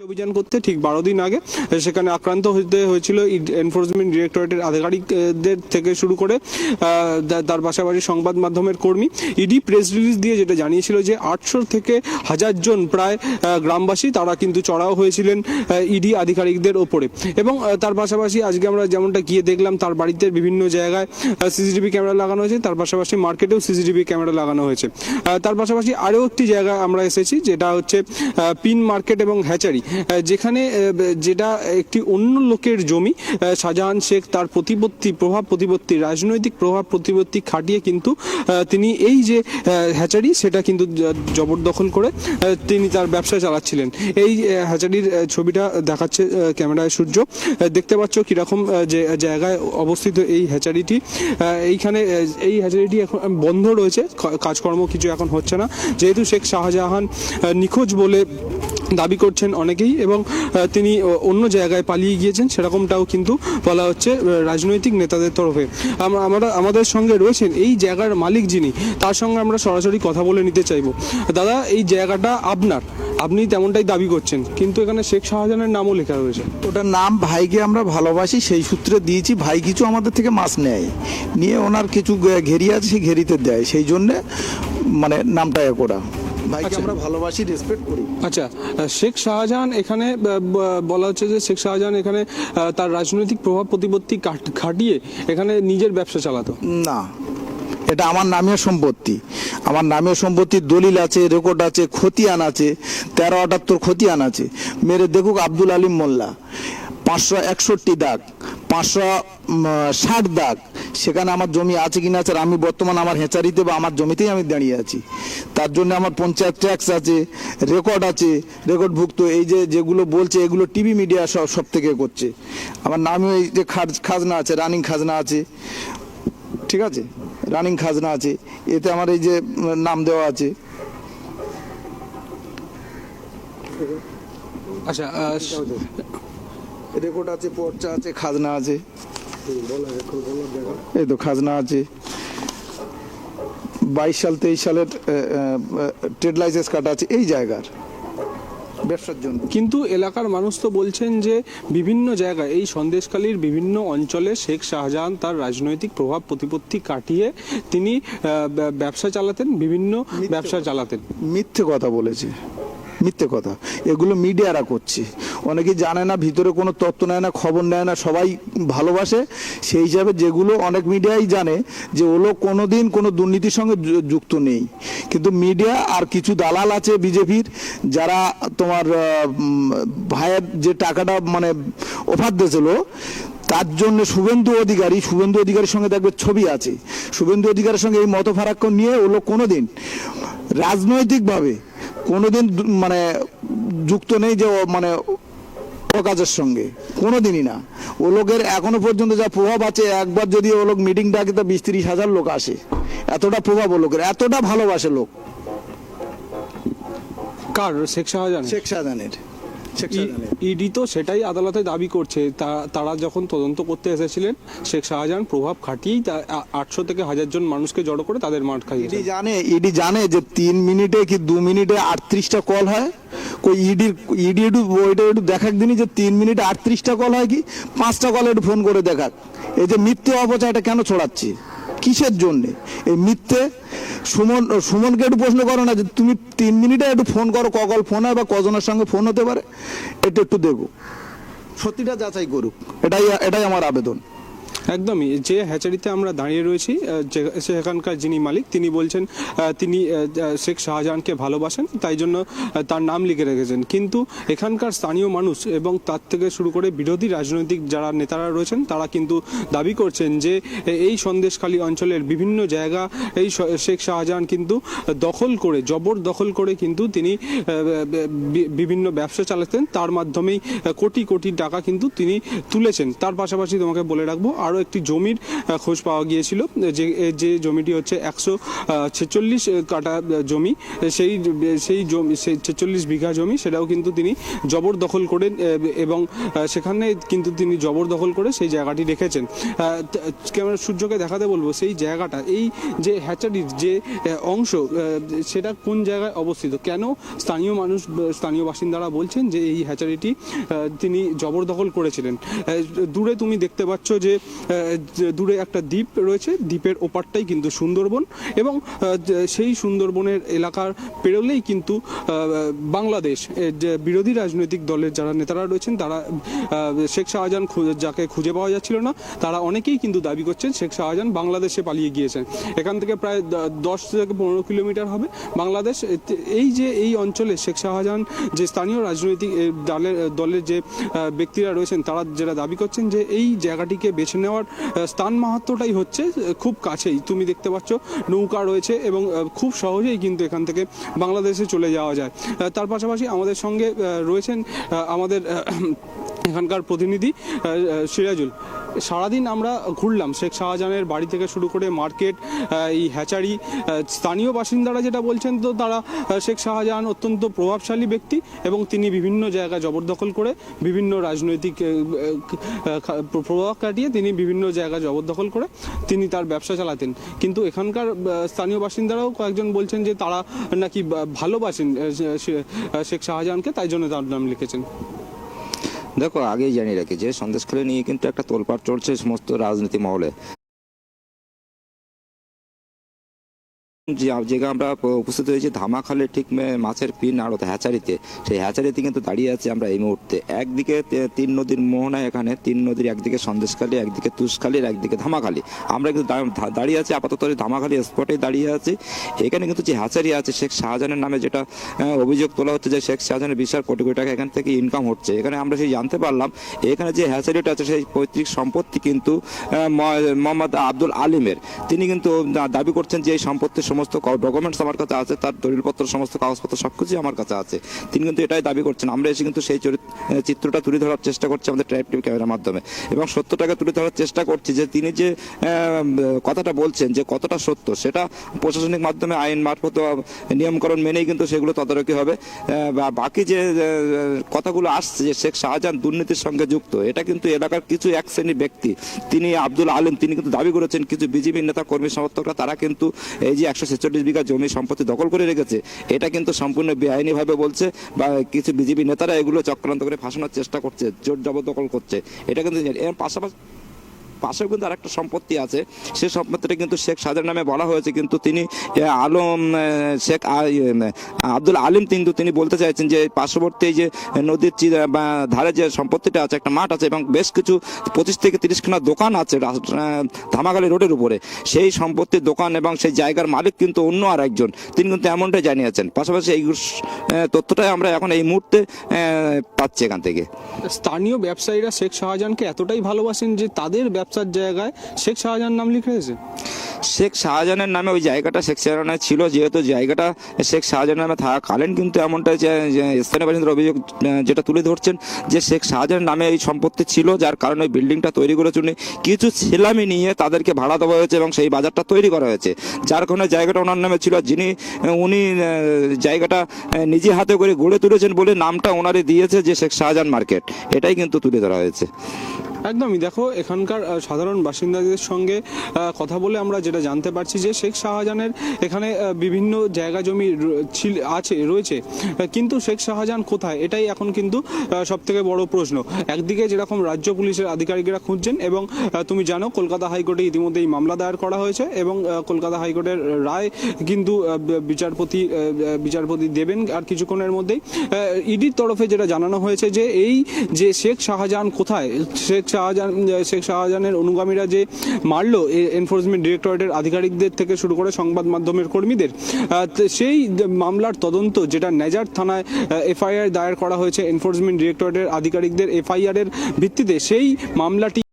অভিযান করতে ঠিক 12 দিন আগে সেখানে আক্রান্ত হতে হয়েছিল এনফোর্সমেন্ট ডিরেক্টরেটের আধিকারিকদের থেকে শুরু করে তার পাশাপাশি সংবাদ মাধ্যমের কর্মী। ইডি প্রেস রিলিজ দিয়ে যেটা জানিয়েছিল যে 800 থেকে 1000 জন প্রায় গ্রামবাসী তারা কিন্তু চড়াও হয়েছিলেন ইডি আধিকারিকদের ওপরে। এবং তার পাশাপাশি আজকে আমরা যেমনটা গিয়ে দেখলাম তার বাড়িতে বিভিন্ন জায়গায় সিসিটিভি ক্যামেরা লাগানো হয়েছে, তার পাশাপাশি মার্কেটেও সিসিটিভি ক্যামেরা লাগানো হয়েছে। তার পাশাপাশি আরও একটি জায়গায় আমরা এসেছি যেটা হচ্ছে পিন মার্কেট এবং হ্যাচারি, যেখানে যেটা একটি অন্য লোকের জমি। শাহজাহান শেখ তার প্রতিপত্তি রাজনৈতিক প্রভাব প্রতিপত্তি খাটিয়ে কিন্তু তিনি এই যে হ্যাচারি সেটা কিন্তু জবরদখল করে তিনি তার ব্যবসা চালাচ্ছিলেন। এই হ্যাচারির ছবিটা দেখাচ্ছে ক্যামেরায় সূর্য, দেখতে পাচ্ছ কিরকম যে জায়গায় অবস্থিত এই হ্যাচারিটি। এইখানে এই হ্যাচারিটি এখন বন্ধ রয়েছে, কাজকর্ম কিছু এখন হচ্ছে না, যেহেতু শেখ শাহজাহান নিখোঁজ বলে দাবি করছেন অনেকেই এবং তিনি অন্য জায়গায় পালিয়ে গিয়েছেন সেরকমটাও কিন্তু বলা হচ্ছে রাজনৈতিক নেতাদের তরফে। আমাদের সঙ্গে রয়েছেন এই জায়গার মালিক যিনি, তার সঙ্গে আমরা সরাসরি কথা বলে নিতে চাইবো। দাদা, এই জায়গাটা আপনার, আপনি তেমনটাই দাবি করছেন, কিন্তু এখানে শেখ শাহজাহানের নামও লেখা রয়েছে। ওটার নাম ভাইকে আমরা ভালোবাসি সেই সূত্রে দিয়েছি। ভাই কিছু আমাদের থেকে মাছ নেয়, নিয়ে ওনার কিছু ঘেরি আছে সেই ঘেরিতে দেয়, সেই জন্যে মানে নামটা করা। ভাইকে আমরা ভালোবাসি, রেসপেক্ট করি। আচ্ছা, শেখ শাহজাহান এখানে বলা হচ্ছে যে শেখ শাহজাহান এখানে তার রাজনৈতিক প্রভাব প্রতিপত্তি খাটিয়ে এখানে নিজের ব্যবসা চালাতো না, এটা আমার নামীয় সম্পত্তি। আমার নামীয় সম্পত্তির দলিল আছে, রেকর্ড আছে, খতিয়ান আছে, 1378 খতিয়ান আছে। মেরে দেখুক আব্দুল আলিম মোল্লা, 561 দাগ, 560 দাগ, সেখানে আমার জমি আছে কিনা আছে। আমি বর্তমান আমার হেঁচারিতে বা আমার জমিতেই আমি দাঁড়িয়ে আছি, তার জন্য আমার পঞ্চায়েত ট্যাক্স আছে, রেকর্ড আছে, রেকর্ডভুক্ত। এই যে যেগুলো বলছে এগুলো টিভি মিডিয়া সব থেকে করছে। আমার নামে এই যে খাজনা আছে, রানিং খাজনা আছে, ঠিক আছে, রানিং খাজনা আছে, এতে আমার এই যে নাম দেওয়া আছে। আচ্ছা, রেকর্ড আছে, পর্চা আছে, খাজনা আছে, এই তো খাজনা আছে। 22 সাল 23 সালের ট্রেড লাইসেন্স কাটা আছে এই জায়গার ব্যবসার জন্য। কিন্তু এলাকার মানুষ তো বলছেন যে বিভিন্ন জায়গায় এই সন্দেশখালীর বিভিন্ন অঞ্চলে শেখ শাহজাহান তার রাজনৈতিক প্রভাব প্রতিপত্তি কাটিয়ে তিনি ব্যবসা চালাতেন, বিভিন্ন ব্যবসা চালাতেন। মিথ্যে কথা বলেছে, মিথ্যে কথা। এগুলো মিডিয়ারা করছে, অনেকে জানে না, ভিতরে কোনো তথ্য নেয় না, খবর নেয় না, সবাই ভালোবাসে সেই হিসাবে। যেগুলো অনেক মিডিয়াই জানে যে ওগুলো কোনোদিন কোনো দুর্নীতির সঙ্গে যুক্ত নেই, কিন্তু মিডিয়া আর কিছু দালাল আছে বিজেপির, যারা তোমার ভাইয়ের যে টাকাটা মানে অফার দিয়েছিল তার জন্য শুভেন্দু অধিকারীর সঙ্গে দেখবে ছবি আছে। শুভেন্দু অধিকারীর সঙ্গে এই মতফারাক্য নিয়ে ওগুলো কোনোদিন রাজনৈতিকভাবে কোনোদিন মানে যুক্ত নেই, যে মানে ও কাজের সঙ্গে কোনোদিনই না। ও লোকের এখনো পর্যন্ত যা প্রভাব আছে, একবার যদি ও লোক মিটিং ডাকে তো 20-30 হাজার লোক আসে, এতটা প্রভাব ও লোকের, এতটা ভালোবাসে লোক। কার? শেখ শাহজাহানের। ইডি তো সেটাই আদালতে দাবি করছে, তারা যখন তদন্ত করতে এসেছিলেন শেখ শাহজাহান প্রভাব খাটিয়েই 800 থেকে 1000 জন মানুষকে জড়ো করে তাদের মাঠ খাইয়েছে। ইডি জানে যে 3 মিনিটে কি 2 মিনিটে 38টা কল হয়। কই ইডি একটু দেখাক দিনই যে 3 মিনিটে 38টা কল হয় কি 5টা কল একটু ফোন করে দেখাক। এই যে মিথ্যে অপচারটা কেন ছড়াচ্ছে, কিসের জন্য এই মিথ্যে? সুমনকে একটু প্রশ্ন করো না যে তুমি 3 মিনিটে একটু ফোন করো, কল ফোন হয় বা কজনের সঙ্গে ফোন হতে পারে, এটা একটু দেখো, সত্যিটা যাচাই করুক, এটাই আমার আবেদন। একদমই। যে হ্যাচারিতে আমরা দাঁড়িয়ে রয়েছি, সেখানকার যিনি মালিক তিনি বলছেন তিনি শেখ শাহজাহানকে ভালোবাসেন, তাই জন্য তার নাম লিখে রেখেছেন। কিন্তু এখানকার স্থানীয় মানুষ এবং তার থেকে শুরু করে বিরোধী রাজনৈতিক যারা নেতারা রয়েছেন তারা কিন্তু দাবি করছেন যে এই সন্দেশখালী অঞ্চলের বিভিন্ন জায়গা এই শেখ শাহজাহান কিন্তু জবরদখল করে কিন্তু তিনি বিভিন্ন ব্যবসা চালাতেন, তার মাধ্যমেই কোটি কোটি টাকা কিন্তু তিনি তুলেছেন। তার পাশাপাশি তোমাকে বলে রাখবো আরও আরও একটি জমির খোঁজ পাওয়া গিয়েছিল, যে জমিটি হচ্ছে 146 কাঠা জমি। সেই জমি, সেই 46 বিঘা জমি, সেটাও কিন্তু তিনি জবরদখল করেন এবং সেখানে কিন্তু তিনি জবরদখল করে সেই জায়গাটি রেখেছেন। ক্যামেরা সূর্যকে দেখাতে বলবো সেই জায়গাটা, এই যে হ্যাচারির যে অংশ, সেটা কোন জায়গায় অবস্থিত, কেন স্থানীয় বাসিন্দারা বলছেন যে এই হ্যাচারিটি তিনি জবরদখল করেছিলেন। দূরে তুমি দেখতে পাচ্ছ যে দূরে একটা দ্বীপ রয়েছে, দ্বীপের ওপারটাই কিন্তু সুন্দরবন, এবং সেই সুন্দরবনের এলাকার পেরোলেই কিন্তু বাংলাদেশ। যে বিরোধী রাজনৈতিক দলের যারা নেতারা রয়েছেন, তারা শেখ শাহজাহান যাকে খুঁজে পাওয়া যাচ্ছিল না, তারা অনেকেই কিন্তু দাবি করছেন শেখ শাহজাহান বাংলাদেশে পালিয়ে গিয়েছেন। এখান থেকে প্রায় 10 থেকে 15 কিলোমিটার হবে বাংলাদেশ। এই অঞ্চলে শেখ শাহজাহান, যে স্থানীয় রাজনৈতিক দলের যে ব্যক্তিরা রয়েছেন, তারা যেটা দাবি করছেন যে এই জায়গাটিকে বেছে নেওয়ার স্থান মাহাত্ম্যটাই হচ্ছে খুব কাছেই। তুমি দেখতে পাচ্ছ নৌকা রয়েছে এবং খুব সহজেই কিন্তু এখান থেকে বাংলাদেশে চলে যাওয়া যায়। তার পাশাপাশি আমাদের সঙ্গে রয়েছেন আমাদের এখানকার প্রতিনিধি সিরাজুল। সারাদিন আমরা ঘুরলাম শেখ শাহজাহানের বাড়ি থেকে শুরু করে মার্কেট, এই হ্যাচারি। স্থানীয় বাসিন্দারা যেটা বলছেন, তো তারা শেখ শাহজাহান অত্যন্ত প্রভাবশালী ব্যক্তি এবং তিনি বিভিন্ন জায়গা জবরদখল করে বিভিন্ন রাজনৈতিক প্রভাব কাটিয়ে তিনি বিভিন্ন জায়গা জবরদখল করে তিনি তার ব্যবসা চালাতেন। কিন্তু এখানকার স্থানীয় বাসিন্দারাও কয়েকজন বলছেন যে তারা নাকি ভালোবাসেন শেখ শাহজাহানকে, তাই জন্য তার নাম লিখেছেন। দেখো, আগেই জানিয়ে রাখি যে সন্দেশখালী নিয়ে কিন্তু একটা তোলপাড় চলছে সমস্ত রাজনীতি মহলে। যে জায়গায় আমরা উপস্থিত হয়েছি ধামাখালের ঠিক মাছের পিন আড়ত হ্যাচারিতে, সেই হ্যাচারিতে কিন্তু দাঁড়িয়ে আছি আমরা এই মুহূর্তে। একদিকে 3 নদীর মোহনা, এখানে 3 নদীর, একদিকে সন্দেশখালী, একদিকে তুষখালীর, একদিকে ধামাখালী। আমরা কিন্তু দাঁড়িয়ে আছি আপাতত ধামাখালী স্পটে দাঁড়িয়ে আছি। এখানে কিন্তু যে হ্যাচারি আছে শেখ শাহজাহানের নামে, যেটা অভিযোগ তোলা হচ্ছে যে শেখ শাহজাহানের বিশাল কোটি কোটি টাকা এখান থেকে ইনকাম হচ্ছে, এখানে আমরা সেই জানতে পারলাম এখানে যে হ্যাচারিটা আছে সেই পৈতৃক সম্পত্তি কিন্তু মোহাম্মদ আব্দুল আলিমের। তিনি কিন্তু দাবি করছেন যে এই সম্পত্তির সমস্ত ডকুমেন্টস আমার কাছে আছে, তার দলিলপত্র, সমস্ত কাগজপত্র সবকিছুই আমার কাছে আছে। তিনি কিন্তু এটাই দাবি করছেন। আমরা এসে কিন্তু সেই চিত্রটা তুলে ধরার চেষ্টা করছি আমাদের ট্রাইব টিভি ক্যামেরার মাধ্যমে, এবং সত্যটাকে তুলে ধরার চেষ্টা করছি যে তিনি যে কথাটা বলছেন যে কতটা সত্য, সেটা প্রশাসনিক মাধ্যমে আইন মারফত নিয়মকরণ মেনেই কিন্তু সেগুলো তদারকি হবে। বাকি যে কথাগুলো আসছে যে শেখ শাহজাহান দুর্নীতির সঙ্গে যুক্ত, এটা কিন্তু এলাকার কিছু এক শ্রেণীর ব্যক্তি, তিনি আব্দুল আলিম, তিনি কিন্তু দাবি করেছেন কিছু বিজেপি নেতা কর্মী সমর্থকরা তারা কিন্তু এই যে 146 বিঘা জমি সম্পত্তি দখল করে রেখেছে, এটা কিন্তু সম্পূর্ণ বেআইনিভাবে বলছে, বা কিছু বিজেপি নেতারা এগুলো চক্রান্ত করে ফাঁসানোর চেষ্টা করছে, জোর জবরদখল করছে। এটা কিন্তু এর পাশেও কিন্তু আরেকটা সম্পত্তি আছে, সেই সম্পত্তিটা কিন্তু শেখ শাহজাহান নামে বলা হয়েছে, কিন্তু তিনি শেখ আব্দুল আলিম কিন্তু তিনি বলতে চাইছেন যে পার্শ্ববর্তী যে নদীর ধারে যে সম্পত্তিটা আছে, একটা মাঠ আছে এবং বেশ কিছু 25 থেকে 30 খানা দোকান আছে ধামাখালী রোডের উপরে, সেই সম্পত্তির দোকান এবং সেই জায়গার মালিক কিন্তু অন্য আর একজন, তিনি কিন্তু এমনটাই জানিয়েছেন। পাশাপাশি এই তথ্যটাই আমরা এখন এই মুহূর্তে পাচ্ছি এখান থেকে। স্থানীয় ব্যবসায়ীরা শেখ শাহজাহানকে এতটাই ভালোবাসেন যে তাদের ব্যবসার জায়গায় শেখ শাহজাহান নাম লিখে রেখেছে। শেখ শাহজাহানের নামে ওই জায়গাটা শেখ শাহজাহানের ছিল, যেহেতু জায়গাটা শেখ শাহজাহানের নামে থাকাকালীন কিন্তু এমনটাই যে স্থানীয় বাসিন্দার অভিযোগ যেটা তুলে ধরছেন যে শেখ শাহজাহানের নামে এই সম্পত্তি ছিল, যার কারণে ওই বিল্ডিংটা তৈরি করেছে উনি, কিছু ছেলামি নিয়ে তাদেরকে ভাড়া দেওয়া হয়েছে এবং সেই বাজারটা তৈরি করা হয়েছে, যার কারণে জায়গাটা ওনার নামে ছিল। উনি জায়গাটা নিজে হাতে করে গড়ে তুলেছেন বলে নামটা ওনারে দিয়েছে যে শেখ শাহজাহান মার্কেট, এটাই কিন্তু তুলে ধরা হয়েছে। একদমই। দেখো, এখানকার সাধারণ বাসিন্দাদের সঙ্গে কথা বলে আমরা যেটা জানতে পারছি যে শেখ শাহজাহানের এখানে বিভিন্ন জায়গা জমি রয়েছে, কিন্তু শেখ শাহজাহান কোথায়, এটাই এখন কিন্তু সব থেকে বড় প্রশ্ন। একদিকে যেরকম রাজ্য পুলিশের আধিকারিকরা খুঁজছেন, এবং তুমি জানো কলকাতা হাইকোর্টে ইতিমধ্যেই মামলা দায়ের করা হয়েছে, এবং কলকাতা হাইকোর্টের রায় কিন্তু বিচারপতি দেবেন আর কিছুক্ষণের মধ্যেই। ইডির তরফে যেটা জানানো হয়েছে যে এই যে শেখ শাহজাহান কোথায়, শেখ শাহজাহানের অনুগামীরা যে মারলো এনফোর্সমেন্ট ডিরেক্টরেটের আধিকারিকদের থেকে শুরু করে সংবাদ মাধ্যমের কর্মীদের, সেই মামলার তদন্ত যেটা নেজার থানায় এফআইআর দায়ের করা হয়েছে এনফোর্সমেন্ট ডিরেক্টরেটের আধিকারিকদের এফআইআর এর ভিত্তিতে, সেই মামলাটি